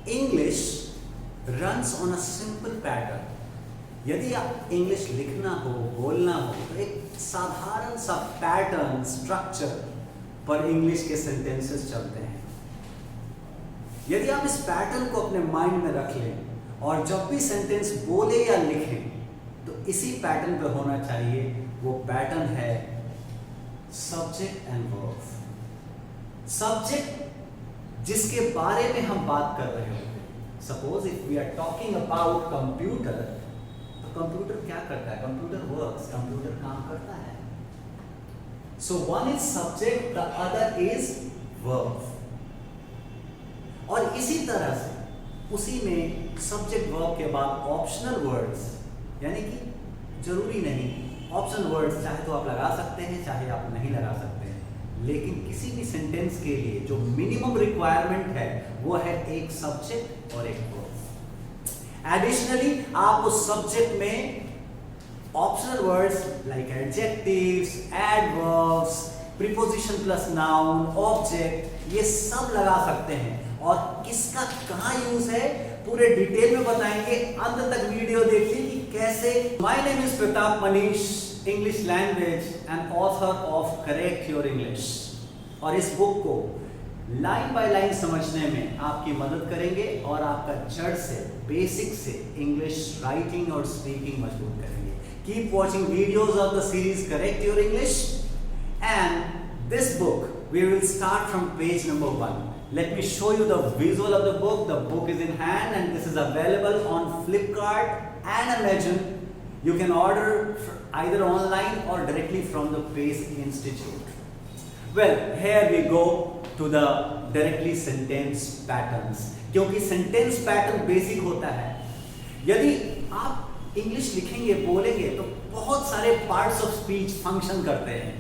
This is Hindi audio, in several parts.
English runs on a simple pattern. यदि आप इंग्लिश लिखना हो, बोलना हो, तो एक साधारण सा पैटर्न स्ट्रक्चर पर इंग्लिश के सेंटेंसेस चलते हैं। यदि आप इस पैटर्न को अपने माइंड में रख लें और जब भी सेंटेंस बोले या लिखें तो इसी पैटर्न पे होना चाहिए। वो पैटर्न है सब्जेक्ट एंड वर्ब। सब्जेक्ट जिसके बारे में हम बात कर रहे होते हैं। Suppose if we are talking about computer, तो कंप्यूटर क्या करता है? कंप्यूटर वर्क्स, कंप्यूटर काम करता है। So one is subject, the other is verb. और इसी तरह से उसी में सब्जेक्ट वर्ब के बाद ऑप्शनल वर्ड्स, यानी कि जरूरी नहीं, ऑप्शनल वर्ड्स चाहे तो आप लगा सकते हैं, चाहे आप नहीं लगा सकते हैं, लेकिन किसी भी सेंटेंस के लिए जो मिनिमम रिक्वायरमेंट है वो है एक सब्जेक्ट और एक वर्ब। एडिशनली आप उस सब्जेक्ट में optional words like adjectives, adverbs, preposition plus noun, object, ये सब लगा सकते हैं। और किसका कहाँ यूज है पूरे डिटेल में बताएंगे। अंत तक वीडियो देखिए कि कैसे। My name is Pratap Manish, English language and author of correct your English. और इस बुक को लाइन बाय लाइन समझने में आपकी मदद करेंगे और आपका जड़ से, बेसिक से इंग्लिश राइटिंग और स्पीकिंग मजबूत करेंगे। Keep watching videos of the series correct your English and this book we will start from page number 1. Let me show you the visual of the book. The book is in hand and this is available on Flipkart and Amazon. You can order either online or directly from the Pace Institute. Well, here we go to the directly sentence patterns. क्योंकि sentence pattern basic होता है। यदि आप इंग्लिश लिखेंगे, बोलेंगे तो बहुत सारे parts of speech function करते हैं।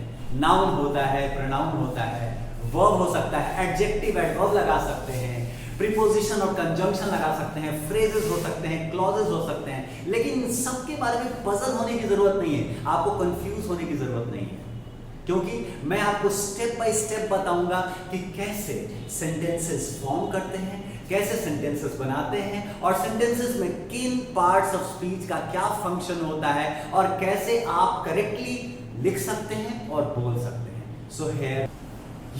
Noun होता है, pronoun होता है, वर्ब हो सकता है, एडजेक्टिव एडवर्ब लगा सकते हैं, प्रीपोजिशन और कंजंक्शन लगा सकते हैं, फ्रेजेस हो सकते हैं, क्लॉजेस हो सकते हैं, लेकिन इन सब के बारे में पजल होने की जरूरत नहीं है, आपको कंफ्यूज होने की जरूरत नहीं है, क्योंकि मैं आपको स्टेप बाय स्टेप बताऊंगा कि कैसे सेंटेंसेस फॉर्म करते हैं, कैसे सेंटेंसेस बनाते हैं और सेंटेंसेस में किन पार्ट्स ऑफ स्पीच का क्या फंक्शन होता है और कैसे आप करेक्टली लिख सकते हैं और बोल सकते हैं। So here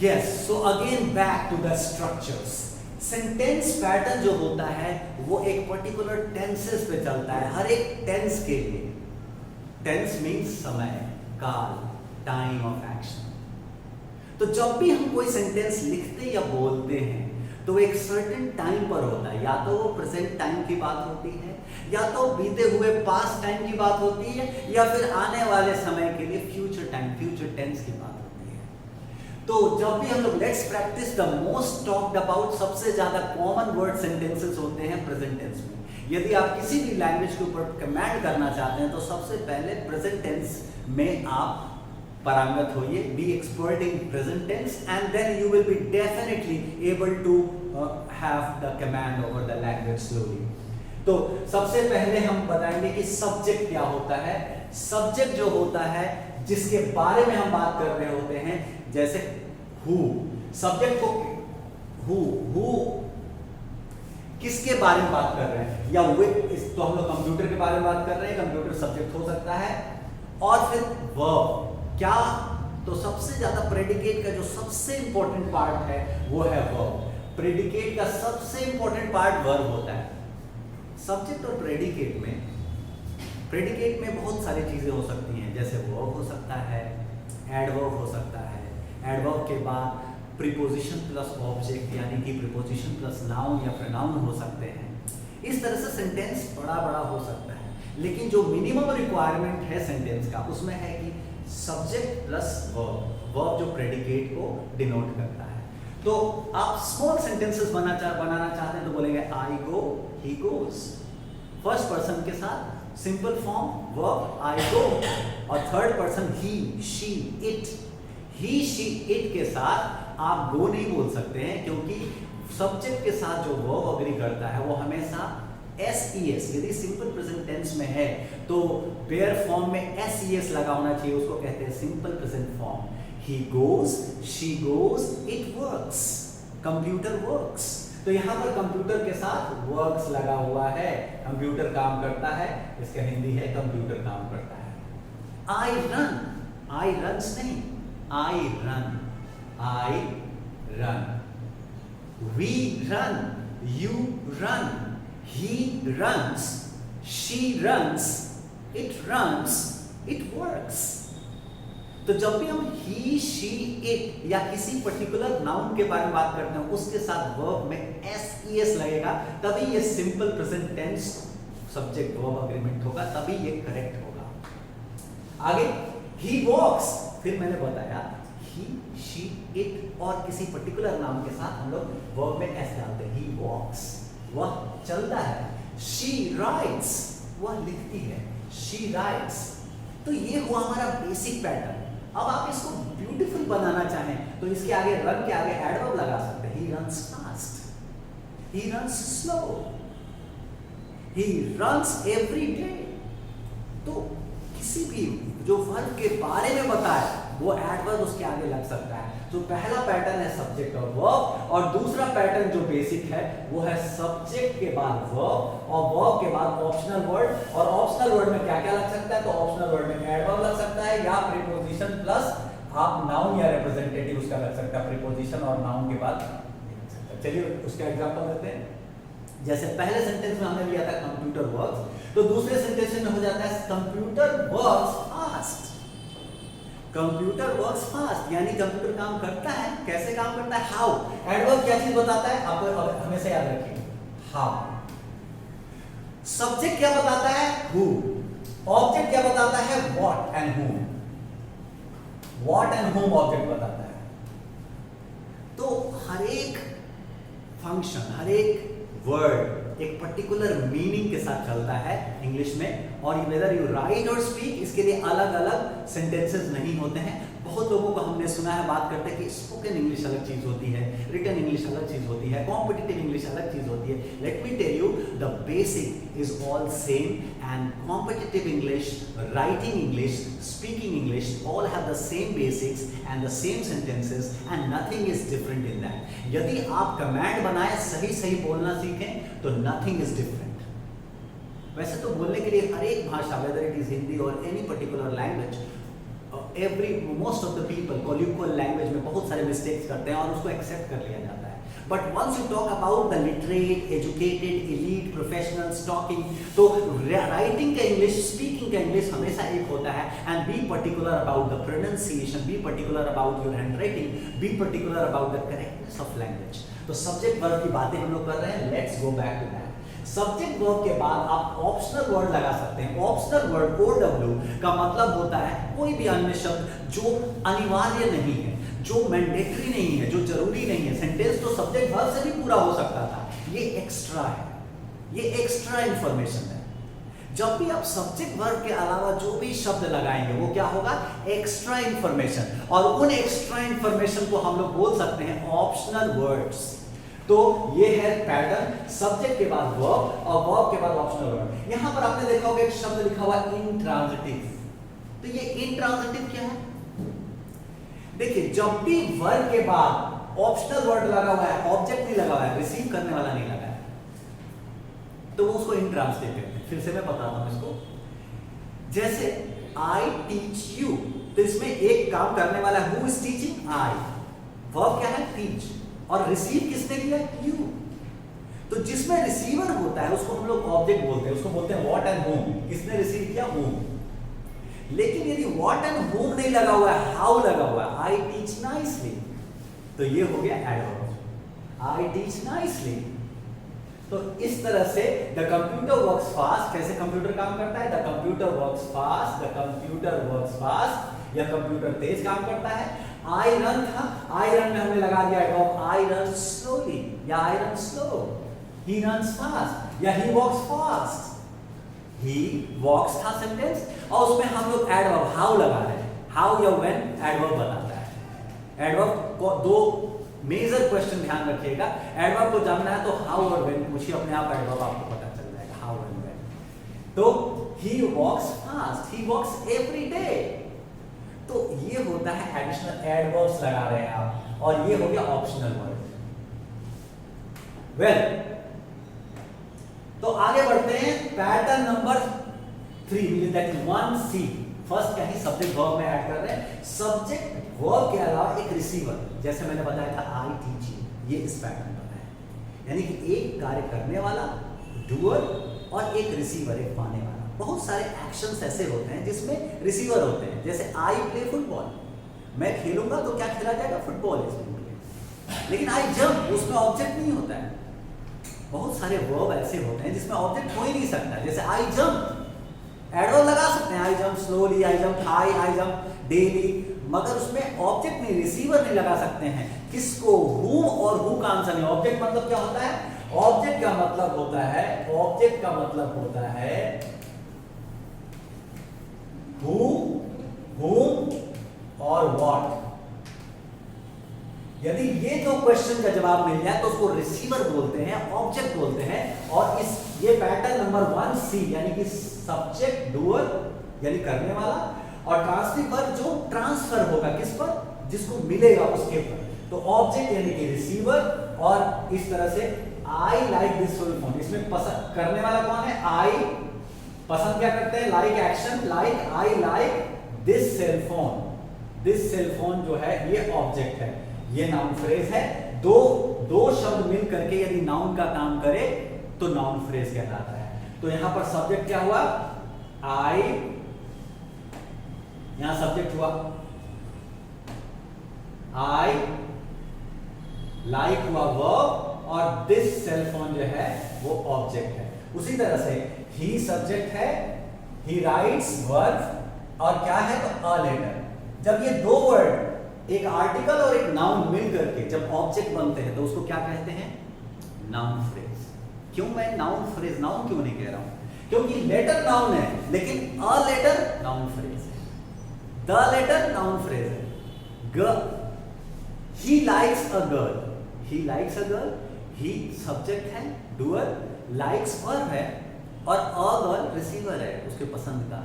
Yes, so again back to the structures. Sentence pattern जो होता है वो एक particular tenses पे चलता है, हर एक tense के लिए। Tense means समय, काल, time of action. तो जब भी हम कोई sentence लिखते या बोलते हैं तो एक certain time पर होता है, या तो वो present time की बात होती है, या तो बीते हुए past time की बात होती है, या फिर आने वाले समय के लिए future time, future tense की बात होती है। तो जब भी हम लोग let's practice the most talked about, सबसे ज्यादा कॉमन वर्ड सेंटेंसेस होते हैं प्रेजेंट टेंस में। यदि आप किसी भी लैंग्वेज के ऊपर कमेंट करना चाहते हैं तो सबसे पहले प्रेजेंट टेंस में आप पारंगत होइए, be expert in present tense and then you will be definitely able to have the command over the language slowly. तो सबसे पहले हम बताएंगे कि सब्जेक्ट क्या होता है। सब्जेक्ट जो होता है जिसके बारे में हम बात कर रहे होते हैं, जैसे हु, सब्जेक्ट को हु किसके बारे में बात कर रहे हैं, या विच, तो हम लोग कंप्यूटर के बारे में बात कर रहे हैं, कंप्यूटर सब्जेक्ट हो सकता है। और फिर वर्ब क्या, तो सबसे ज्यादा प्रेडिकेट का जो सबसे इंपॉर्टेंट पार्ट है वो है वर्ब। प्रेडिकेट का सबसे इंपॉर्टेंट पार्ट वर्ब होता है। सब्जेक्ट और प्रेडिकेट में बहुत सारी चीजें हो सकती हैं, जैसे वर्ब हो सकता है, एडवर्ब हो सकता है, एडवर्ब के बाद प्रीपोजिशन प्लस ऑब्जेक्ट यानी कि प्रीपोजिशन प्लस नाउन या प्रोनाउन हो सकते हैं। इस तरह से सेंटेंस बड़ा बड़ा हो सकता है, लेकिन जो मिनिमम रिक्वायरमेंट है सेंटेंस का उसमें है कि सब्जेक्ट प्लस वर्ब, वर्ब जो प्रेडिकेट को डिनोट करता है। तो आप स्मॉल सेंटेंसेस बनाना चाहते हैं तो बोलेंगे आई गो, ही गोज, फर्स्ट पर्सन के साथ सिंपल फॉर्म वर्ब आई गो, और third person he, she, it. He, she, it के साथ आप गो नहीं बोल सकते हैं, क्योंकि सब्जेक्ट के साथ जो वर्ब अग्री करता है वो हमेशा SES, यदि सिंपल प्रेजेंट टेंस में है तो पेयर फॉर्म में SES लगा होना चाहिए, उसको कहते हैं simple present form. He goes, she goes, it works, computer works। तो यहाँ पर कंप्यूटर के साथ वर्क्स लगा हुआ है, कंप्यूटर काम करता है, इसका हिंदी है कंप्यूटर काम करता है। आई रन, आई रन्स नहीं, I run, I run. We run, you run, he runs, she runs, it runs, it works. तो जब भी हम ही, शी, इट या किसी पर्टिकुलर नाउन के बारे में बात करते हैं, उसके साथ वर्ब में एस लगेगा, तभी ये simple present tense subject verb agreement होगा, तभी ये करेक्ट होगा। आगे ही वॉक्स, फिर मैंने बताया ही, शी, इट और किसी पर्टिकुलर नाउन के साथ हम लोग वर्ब में एस डालते हैं। ही वॉक्स, वह चलता है। शी राइट्स, वह लिखती है। She writes. तो ये हुआ हमारा बेसिक पैटर्न। अब आप इसको ब्यूटीफुल बनाना चाहें तो इसके आगे रन के आगे एडवर्ब लगा सकते हैं। He runs fast, he runs slow, he runs every day. तो किसी भी जो वर्ब के बारे में बताए वो एडवर्ब उसके आगे लग सकता है। तो पहला पैटर्न है सब्जेक्ट और वर्ब, और दूसरा पैटर्न जो बेसिक है वो है सब्जेक्ट के बाद वर्ब और वर्ब के बाद ऑप्शनल वर्ड। और ऑप्शनल वर्ड में क्या क्या लग सकता है? तो ऑप्शनल वर्ड में एडवर्ब लग सकता है या प्रीपोजिशन प्लस आप नाउन या रिप्रेजेंटेटिव उसका लग सकता है। प्रीपोजिशन और नाउन के बाद चलिए उसका एग्जांपल देते हैं। जैसे पहले सेंटेंस में हमने लिया था कंप्यूटर वर्क्स, तो दूसरे सेंटेंस में हो जाता है computer works fast. Computer works fast यानी कंप्यूटर काम करता है। कैसे काम करता है? हाउ। एडवर्ब क्या चीज बताता है? आपको हमेशा याद रखिए, हाउ। सब्जेक्ट क्या बताता है? हु। ऑब्जेक्ट क्या बताता है? व्हाट एंड हुम। व्हाट एंड हुम ऑब्जेक्ट बताता है। तो हर एक फंक्शन, हर एक वर्ड एक पर्टिकुलर मीनिंग के साथ चलता है इंग्लिश में, और वेदर यू राइट और स्पीक, इसके लिए अलग अलग सेंटेंसेस नहीं होते हैं। बहुत लोगों को हमने सुना है बात करते हैं कि स्पोकन इंग्लिश अलग चीज होती है, रिटन इंग्लिश अलग चीज होती है, कॉम्पिटिटिव इंग्लिश अलग चीज होती है। Let me tell you, the basic is all same, and competitive English, writing English, speaking English all have the same basics and the same sentences and nothing is different in that. यदि आप कमांड बनाए सही सही बोलना सीखें तो nothing is different. वैसे तो बोलने के लिए हर एक भाषा, whether it is हिंदी और any particular language, most of the people colloquial language में बहुत सारे मिस्टेक्स करते हैं और उसको एक्सेप्ट कर लिया जाता है। But once you talk about the literate, educated, elite, professionals talking, तो writing का English, speaking का English हमेशा एक होता है। And be particular about the pronunciation, be particular about your handwriting, be particular about the correctness of language. तो subject verb की बातें हम लोग कर रहे हैं। Let's go back to that. Subject verb के बाद आप ऑप्शनल वर्ड लगा सकते हैं। ऑप्शनल वर्ड OW का मतलब होता है कोई भी अन्य शब्द जो अनिवार्य नहीं है, जो मैंडेटरी नहीं है, जो जरूरी नहीं है। सेंटेंस तो सब्जेक्ट वर्ब से भी पूरा हो सकता था, ये एक्स्ट्रा है, ये एक्स्ट्रा इंफॉर्मेशन है। जब भी आप सब्जेक्ट वर्ब के अलावा जो भी शब्द लगाएंगे वो क्या होगा? Extra information. और उन एक्स्ट्रा इंफॉर्मेशन को हम लोग बोल सकते हैं ऑप्शनल वर्ड्स। तो ये है पैटर्न, सब्जेक्ट के बाद वर्ब और वर्ब के बाद ऑप्शनल वर्ड। यहां पर आपने देखा होगा एक शब्द लिखा हुआ इंट्रांजिटिव। तो ये इंट्रांजिटिव क्या है? देखिए, जब भी वर्ब के बाद ऑप्शनल वर्ड लगा हुआ है, ऑब्जेक्ट नहीं लगा हुआ है, रिसीव करने वाला नहीं लगा है, तो वो उसको इंट्रांजिटिव कहते हैं। फिर से मैं बताता हूं इसको। जैसे आई टीच यू, तो इसमें एक काम करने वाला है, who is teaching? I. Verb क्या है? टीच। और रिसीव किसने किया? यू। तो जिसमें रिसीवर होता है उसको हम लोग ऑब्जेक्ट बोलते हैं, उसको बोलते हैं व्हाट एंड होम। किसने रिसीव किया? होम। लेकिन यदि व्हाट एंड होम नहीं लगा हुआ है, हाउ लगा हुआ है, आई टीच नाइसली, तो ये हो गया एडवर्ब। I teach nicely. तो इस तरह से द कंप्यूटर वर्क्स फास्ट, कैसे कंप्यूटर काम करता है? The computer works fast, the computer works fast, या कंप्यूटर तेज काम करता है। आई रन था, आई रन में हमने लगा दिया एडवर्ब, आई रन स्लोली या I run slow. He runs fast या ही वॉक्स फास्ट। ही वॉक्स था सेंटेंस, और उसमें हम लोग एडवर्ब हाउ लगा रहे हैं। हाउ या व्हेन एडवर्ब बताता है। एडवर्ब को दो मेजर क्वेश्चन ध्यान रखिएगा। एडवर्ब को जानना है तो हाउ और व्हेन पूछिए, अपने आप एडवर्ब आपको पता चल जाएगा, हाउ एंड व्हेन। तो ही वॉक्स फास्ट, ही वॉक्स एवरी डे। तो ये होता है एडिशनल एडवर्ब्स लगा रहे हैं आप, और ये हो गया ऑप्शनल वर्ड। वेल, तो आगे बढ़ते हैं pattern number 3, that is 1C। First क्या है, सब्जेक्ट वर्ब में ऐड कर रहे हैं। सब्जेक्ट वर्ब के अलावा एक रिसीवर, जैसे मैंने बताया था आई टीच यू, ये इस पैटर्न पर है। यानी कि एक कार्य करने वाला डूअर और एक रिसीवर, एक पाने वाला। बहुत सारे एक्शंस ऐसे होते हैं जिसमें रिसीवर होते हैं, जैसे आई प्ले फुटबॉल, मैं खेलूंगा तो क्या खेला जाएगा, फुटबॉल इसमें। लेकिन आई जंप, उसमें ऑब्जेक्ट नहीं होता है। बहुत सारे वर्ब ऐसे होते हैं जिसमें ऑब्जेक्ट हो ही नहीं सकता, जैसे आई जंप, एडवर्ब लगा सकते हैं, I jump slowly, I jump high, I jump daily, मगर उसमें ऑब्जेक्ट नहीं, रिसीवर नहीं लगा सकते हैं। किसको, हूम और हु का आंसर नहीं। ऑब्जेक्ट मतलब क्या होता है, ऑब्जेक्ट का मतलब होता है, ऑब्जेक्ट का मतलब होता है हु, whom और what। यदि ये दो क्वेश्चन का जवाब मिल जाए तो उसको रिसीवर बोलते हैं, ऑब्जेक्ट बोलते हैं। और इस ये पैटर्न नंबर 1C यानी कि सब्जेक्ट डूअर यानी करने वाला, और ट्रांसटिव वर्ब जो ट्रांसफर होगा किस पर, जिसको मिलेगा उसके पर, तो ऑब्जेक्ट यानी कि रिसीवर। और इस तरह से I like this cell phone, इसमें पसंद करने वाला कौन है, आई। पसंद क्या करते हैं, like action, like I like this cell phone. This cell phone जो है ये ऑब्जेक्ट है, ये नाउन फ्रेज है। दो शब्द मिल करके यदि नाउन का काम करे तो नाउन फ्रेज कहलाता है। तो यहां पर सब्जेक्ट क्या हुआ, आई, यहां सब्जेक्ट हुआ आई, लाइक हुआ वर्ब, और दिस सेल फोन जो है वो ऑब्जेक्ट है। उसी तरह से ही सब्जेक्ट है, ही राइट्स वर्ब, और क्या है तो अ लेटर। जब ये दो वर्ड, एक आर्टिकल और एक नाउन मिल करके जब ऑब्जेक्ट बनते हैं तो उसको क्या कहते हैं, नाउन फ्रेज। क्यों मैं नाउन फ्रेज, नाउन क्यों नहीं कह रहा हूं, क्योंकि लेटर नाउन है लेकिन अ लेटर नाउन फ्रेज है, द लेटर नाउन फ्रेज है। He likes a girl, he likes a girl, he subject है, डूअर, लाइक्स वर्ब है, और अ गर्ल रिसीवर है उसके पसंद का।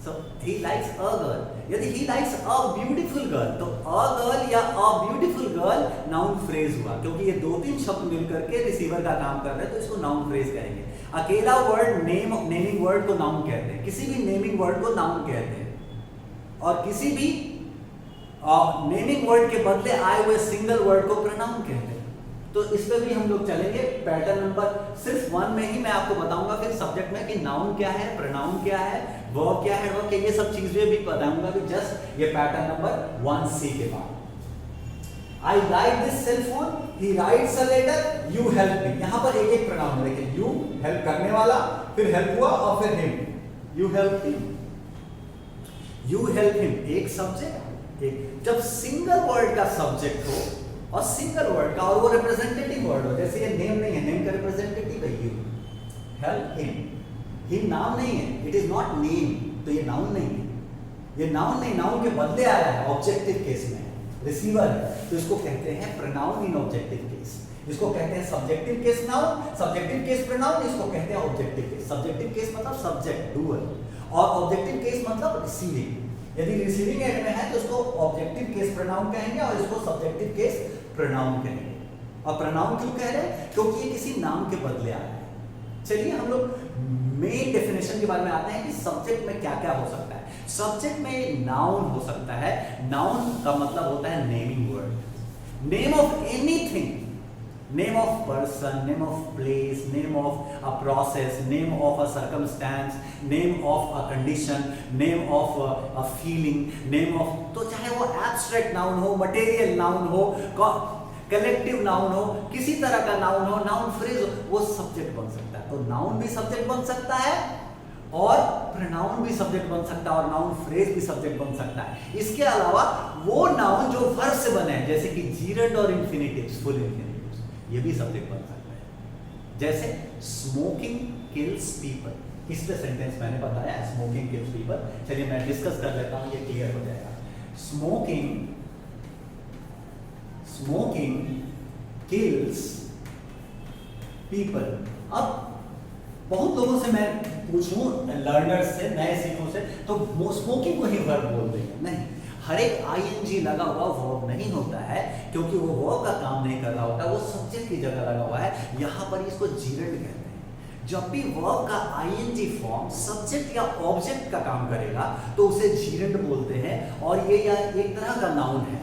So he likes a girl. यदि he likes a beautiful girl तो a girl या a beautiful girl noun phrase हुआ, क्योंकि ये 2-3 शब्द मिलकर के रिसीवर का काम कर रहे हैं तो इसको नाउन फ्रेज कहेंगे। अकेला वर्ड नेमिंग वर्ड को नाउन कहते हैं, किसी भी नेमिंग वर्ड को नाउन कहते हैं, और किसी भी नेमिंग वर्ड के बदले आए हुए सिंगल वर्ड को प्रोनाउन कहते हैं। तो इस पे भी हम लोग चलेंगे। पैटर्न नंबर सिर्फ 1 में ही मैं आपको बताऊंगा फिर सब्जेक्ट में कि नाउन क्या है, प्रोनाउन क्या है, वर्ब क्या है, वर्ब क्या, ये सब चीजें भी बताऊंगा भी जस्ट ये पैटर्न नंबर 1C के बाद। I like this cell phone, he writes a letter, you help me. यहां पर एक एक प्रोनाउन है, देखिए यू हेल्प करने वाला, फिर हेल्प हुआ और फिर him, you help him, you help him एक सब्जेक्ट। एक जब सिंगल वर्ड का सब्जेक्ट हो और सिंगल वर्ड का और वो रिप्रेजेंटेटिव वर्ड हो, जैसे ये नेम नहीं है, नेम का रिप्रेजेंटेटिव है you, help him. Him noun नहीं है, इट इज नॉट नेम, तो ये नाउन नहीं है, ये नाउन नहीं, नाउन के बदले आया है, ऑब्जेक्टिव केस में रिसीवर है, तो इसको कहते हैं प्रोनाउन इन ऑब्जेक्टिव केस। इसको कहते हैं subjective case noun, subjective case pronoun, इसको कहते हैं ऑब्जेक्टिव केस। सब्जेक्टिव केस मतलब सब्जेक्ट डूअर, और ऑब्जेक्टिव केस मतलब रिसीविंग। यदि रिसीविंग एंड में है तो उसको ऑब्जेक्टिव केस प्रोनाउन कहेंगे और इसको सब्जेक्टिव केस प्रोनाउन कहेंगे। और प्रोनाउन क्यों कह रहे हैं, क्योंकि ये किसी नाम के बदले आ रहा है। चलिए हम लोग मेन डेफिनेशन के बारे में आते हैं कि सब्जेक्ट में क्या क्या हो सकता है। सब्जेक्ट में नाउन हो सकता है, नाउन का मतलब होता है naming word, name of anything, name of person, name of place, name of a process, name of a circumstance, name of a condition, name of a feeling, name of, तो चाहे वो एब्स्ट्रैक्ट नाउन हो, मटेरियल नाउन हो, कलेक्टिव नाउन हो, किसी तरह का नाउन हो, नाउन फ्रेज हो, वो सब्जेक्ट बन सकता है। तो नाउन भी सब्जेक्ट बन सकता है और प्रोनाउन भी सब्जेक्ट बन सकता है और नाउन फ्रेज भी सब्जेक्ट बन सकता है। इसके अलावा वो नाउन जो वर्ब से बने हैं, जैसे कि जीरंड और इंफिनिटिव्स, फुल इंफिनिटिव्स, ये भी सब्जेक्ट बन सकता है। जैसे स्मोकिंग किल्स पीपल, इस पे सेंटेंस मैंने बताया, स्मोकिंग किल्स पीपल। चलिए मैं डिस्कस कर लेता हूं, ये क्लियर हो जाएगा। Smoking kills people. अब बहुत लोगों से मैं पूछूं, लर्नर्स से, नए सिखों से, तो स्मोकिंग को ही वर्ब बोल देंगे, नहीं, हर एक आईएनजी लगा हुआ वर्ब नहीं होता है, क्योंकि वो वर्ब का काम नहीं कर रहा होता, वो सब्जेक्ट की जगह लगा हुआ है। यहाँ पर इसको जीरेंड कहते हैं। जब भी वर्ब का आईएनजी फॉर्म सब्जेक्ट या ऑब्जेक्ट का काम करेगा तो उसे जीरेंड बोलते हैं, और ये एक तरह का नाउन है।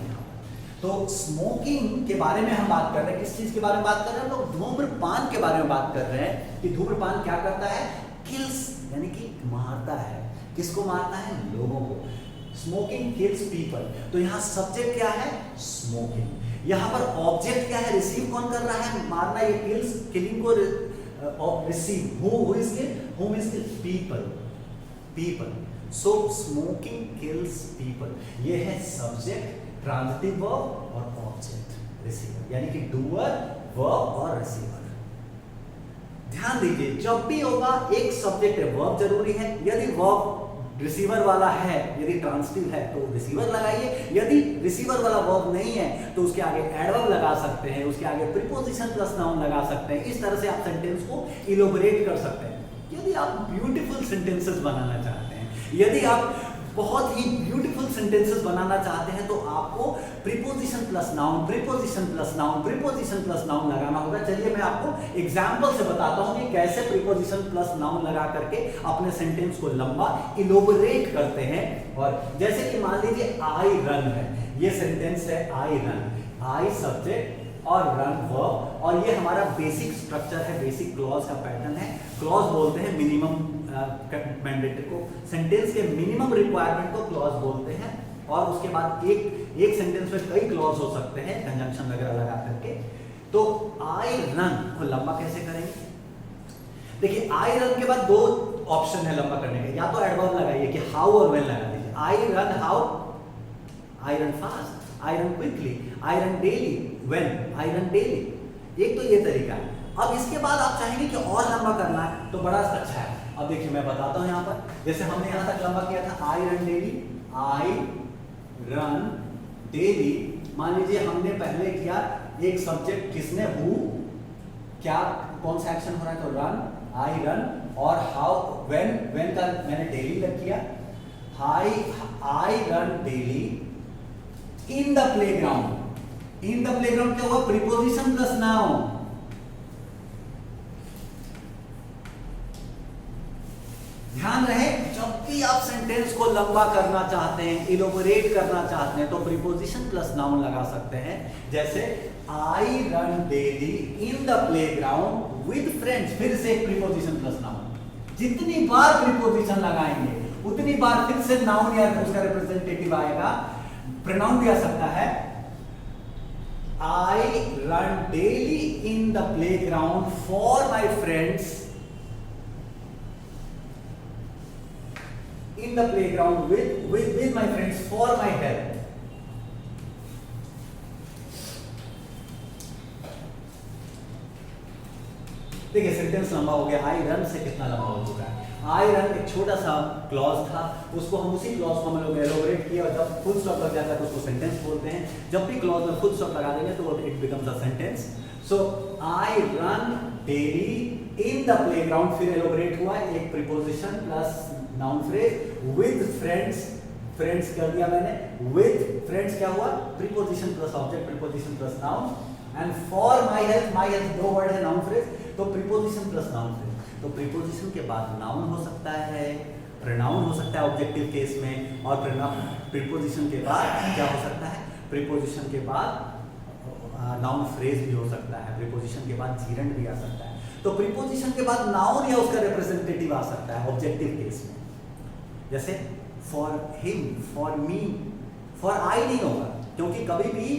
तो स्मोकिंग के बारे में हम बात कर रहे हैं। किस चीज के बारे में बात कर रहे हैं हम लोग? धूम्रपान के बारे में बात कर रहे हैं कि धूम्रपान क्या करता है? किल्स, यानी कि मारता है। किसको मारता है? लोगों को। Smoking kills people. तो यहाँ सब्जेक्ट क्या है? स्मोकिंग। यहाँ पर ऑब्जेक्ट क्या है? रिसीव कौन कर रहा है? मारना, ये किल्स, किलिंग को receive. who is killed? whom is killed? people. So smoking kills people. ये है सब्जेक्ट, ट्रांजिटिव वर्ब और ऑब्जेक्ट, रिसीवर, यानी कि डूअर, वर्ब और रिसीवर। ध्यान दीजिए, जब भी होगा एक सब्जेक्ट है, वर्ब जरूरी है। यदि वर्ब रिसीवर वाला है, यदि ट्रांजिटिव है तो रिसीवर लगाइए। यदि रिसीवर वाला वर्ब नहीं है तो उसके आगे एडवर्ब लगा सकते हैं, उसके आगे प्रीपोजिशन प्लस नाउन लगा सकते हैं। इस तरह से आप सेंटेंस को इलोबरेट कर सकते हैं। यदि आप ब्यूटीफुल सेंटेंसेस बनाना चाहते हैं, यदि आप बहुत ही ब्यूटीफुल सेंटेंसेस बनाना चाहते हैं, तो आपको preposition plus noun, preposition plus noun, preposition plus noun लगाना होगा। चलिए मैं आपको एग्जांपल से बताता हूं कि कैसे प्रीपोजिशन प्लस नाउन लगा करके अपने सेंटेंस को लंबा इलोबरेट करते हैं। और जैसे कि मान लीजिए आई रन है, ये सेंटेंस है आई रन, आई सब्जेक्ट और रन वर्ब, और ये हमारा बेसिक स्ट्रक्चर है, बेसिक क्लॉज का पैटर्न है। क्लॉज बोलते हैं मिनिमम मैंडेटरी को, सेंटेंस के मिनिमम रिक्वायरमेंट को क्लॉज बोलते हैं। और उसके बाद एक सेंटेंस में कई क्लॉज हो सकते हैं कंजंक्शन वगैरह लगा करके। तो आई रन को लंबा कैसे करेंगे? देखिए, आई रन के बाद दो ऑप्शन है लंबा करने के। या तो एडवर्ब लगाइए कि हाउ और व्हेन लगा दीजिए। I run how, I run fast, I run quickly, I run daily, when, I run daily. एक तो ये तरीका है। अब इसके बाद आप चाहेंगे कि और लंबा करना है तो बड़ा अच्छा है। अब देखिए मैं बताता हूं यहाँ पर, जैसे हमने यहाँ तक लंबा किया था I run daily, I run daily. मान लीजिए हमने पहले किया एक सब्जेक्ट, किसने? हु, क्या, कौन सा एक्शन हो रहा है? तो रन, आई रन। और हाउ, व्हेन का मैंने डेली लग किया। I run daily in the playground. In the playground क्या हुआ? Preposition plus noun. ध्यान रहे, जब भी आप सेंटेंस को लंबा करना चाहते हैं, इलोबरेट करना चाहते हैं, तो प्रीपोजिशन प्लस नाउन लगा सकते हैं। जैसे I run daily in the playground with friends, फिर से प्रीपोजिशन प्लस नाउन। जितनी बार प्रीपोजिशन लगाएंगे उतनी बार फिर से नाउन या उसका रिप्रेजेंटेटिव आएगा। प्रोनाउन भी आ सकता है। I run daily in the playground for my friends, in the playground with my friends for my help। देखिए सेंटेंस लंबा हो गया। आई रन से कितना लंबा हो चुका है? आई रन एक छोटा सा क्लॉज था, उसको हम उसी क्लॉज को हम लोग एलोबरेट किया, और जब फुल स्टॉप लग जाता है तो उसको सेंटेंस बोलते हैं। जब भी क्लॉज में फुल स्टॉप लगा देंगे तो it becomes a sentence. So I run daily in the playground, फिर एलोबरेट हुआ एक preposition plus noun phrase with friends. Friends कर दिया मैंने, विद फ्रेंड्स क्या हुआ? Preposition plus object, preposition plus noun. And for my help, my help दो वर्ड है नाउन फ्रेज, तो प्रीपोजिशन प्लस नाउन फ्रेज। तो प्रीपोजिशन के बाद नाउन हो सकता है, प्रोनाउन हो सकता है ऑब्जेक्टिव केस में, और प्रीपोजिशन के बाद क्या हो सकता है? प्रीपोजिशन के बाद नाउन फ्रेज भी हो सकता है, प्रीपोजिशन के बाद जीरेंड भी आ सकता है। तो प्रीपोजिशन के बाद नाउन या उसका रिप्रेजेंटेटिव आ सकता है ऑब्जेक्टिव केस में। जैसे for him, for me, for I नहीं होगा, क्योंकि कभी भी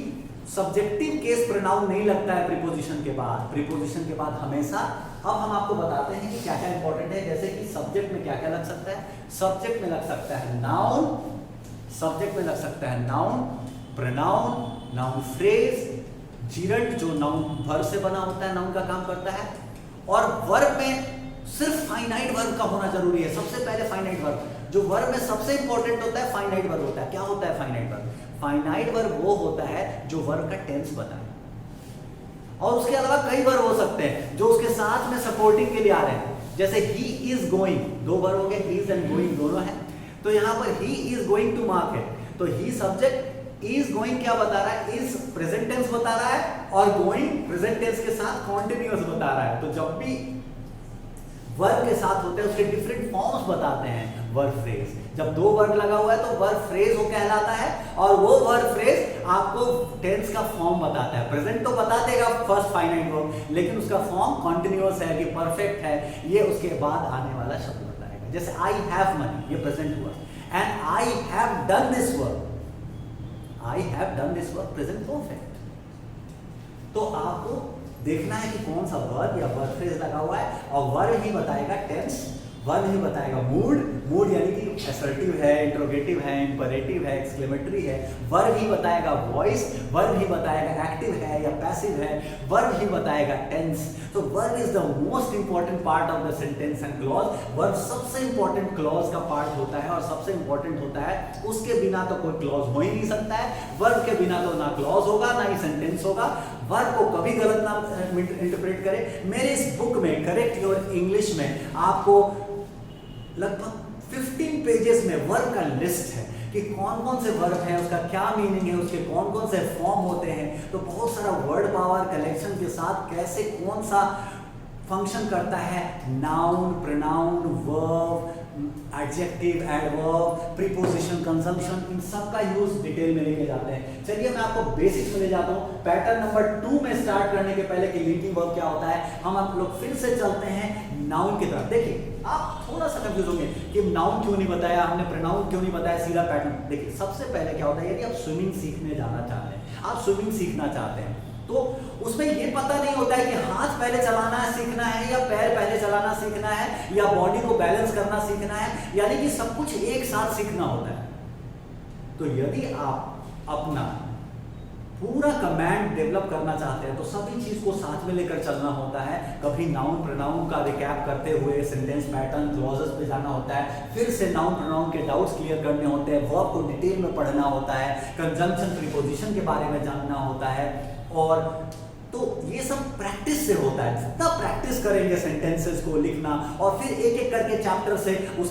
सब्जेक्टिव केस प्रोनाउन नहीं लगता है प्रीपोजिशन के बाद। प्रीपोजिशन के बाद हमेशा, अब हम आपको बताते हैं कि क्या क्या इंपॉर्टेंट है। जैसे कि सब्जेक्ट में क्या क्या लग सकता है? सब्जेक्ट में लग सकता है नाउन, सब्जेक्ट में लग सकता है नाउन, प्रोनाउन, नाउन फ्रेज, जीरेंड जो नाउन वर्ब से बना होता है, नाउन का काम करता है। और वर्ब में सिर्फ फाइनाइट वर्ब का होना जरूरी है। सबसे पहले फाइनाइट वर्ब, जो वर्ब में सबसे इंपॉर्टेंट होता है फाइनाइट वर्ब होता है। क्या होता है फाइनाइट वर्ब? फाइनाइट वर्ब वो होता है जो वर्ब का टेंस बताए, और उसके अलावा कई वर्ब हो सकते हैं जो उसके साथ में सपोर्टिंग के लिए आ रहे हैं। जैसे ही इज गोइंग, दो वर्ब हो गए, ही इज एंड गोइंग दोनों है। तो यहाँ पर he is going to market, तो ही सब्जेक्ट, इज गोइंग क्या बता रहा है, इज प्रेजेंट टेंस बता रहा है और गोइंग प्रेजेंट टेंस के साथ कॉन्टिन्यूअस बता रहा है। तो जब भी वर्ब के साथ होते हैं उसके डिफरेंट फॉर्म्स बताते हैं वर्ब फ्रेज। जब दो वर्ब लगा हुआ है तो वर्ब फ्रेज वो कहलाता है और वो वर्ब फ्रेज आपको टेंस का फॉर्म बताता है। प्रेजेंट तो बता देगा फर्स्ट फाइनाइट वर्ब, लेकिन उसका फॉर्म कॉन्टिन्यूअस है कि परफेक्ट है, ये उसके बाद आने वाला शब्द बताएगा। जैसे आई हैव मनी, ये प्रेजेंट हुआ, and I have done this work, I have done this work present perfect. तो आपको देखना है कि कौन सा वर्ब या वर्ब फ्रेज लगा हुआ है और वर्ब ही बताएगा टेंस, वर्ब ही बताएगा मूड, मूड यानी कि असर्टिव है, इंट्रोगेटिव है, इंपरेटिव है, एक्सक्लेमेटरी है। वर्ब ही बताएगा वॉइस, वर्ब ही बताएगा एक्टिव है या पैसिव है, वर्ब ही बताएगा टेंस। तो verb is the most important part of the sentence and clause. Verb सबसे इंपॉर्टेंट क्लॉज का पार्ट होता है और सबसे इंपॉर्टेंट होता है, उसके बिना तो कोई क्लॉज हो ही नहीं सकता है। वर्ब के बिना तो ना क्लॉज होगा ना ही सेंटेंस होगा। वर्ब को कभी गलत ना इंटरप्रेट करें। मेरे इस बुक में करेक्ट योर इंग्लिश में आपको लगभग 15 पेजेस में वर्ब का लिस्ट है कि कौन कौन से वर्ब हैं, उसका क्या मीनिंग है, उसके कौन कौन से फॉर्म होते हैं। तो बहुत सारा वर्ड पावर कलेक्शन के साथ कैसे कौन सा फंक्शन करता है, noun, pronoun, verb, adjective, adverb, preposition, conjunction, इन सब का यूज डिटेल में लेके जाते हैं। चलिए मैं आपको बेसिक्स में ले जाता हूं। पैटर्न नंबर 2 में स्टार्ट करने के पहले कि लिंकिंग वर्ब क्या होता है, हम आप लोग फिर से चलते हैं नाउन की तरफ। देखिए आप थोड़ा सा कंफ्यूज होंगे कि नाउन क्यों नहीं बताया हमने, प्रोनाउन क्यों नहीं बताया, सीधा पैटर्न। देखिए सबसे पहले क्या होता है, यदि आप स्विमिंग सीखने जाना चाहते हैं, आप स्विमिंग सीखना चाहते हैं, तो उसमें ये पता नहीं होता है कि हाथ पहले चलाना सीखना है या पैर पहले चलाना सीखना है या बॉडी को बैलेंस करना सीखना है, यानी कि सब कुछ एक साथ सीखना होता है। तो यदि आप अपना पूरा कमांड डेवलप करना चाहते हैं तो सभी चीज को साथ में लेकर चलना होता है। कभी नाउन प्रोनाउन का रिकैप करते हुए सेंटेंस पैटर्न क्लॉजेस पे जाना होता है, फिर से नाउन प्रोनाउन के डाउट्स क्लियर करने होते हैं, वर्ब को डिटेल में पढ़ना होता है, कंजंक्शन प्रीपोजिशन के बारे में जानना होता है। और तो ये सब प्रैक्टिस से होता है। जितना प्रैक्टिस करेंगे सेंटेंसेस को लिखना और फिर एक एक करके चैप्टर से उसका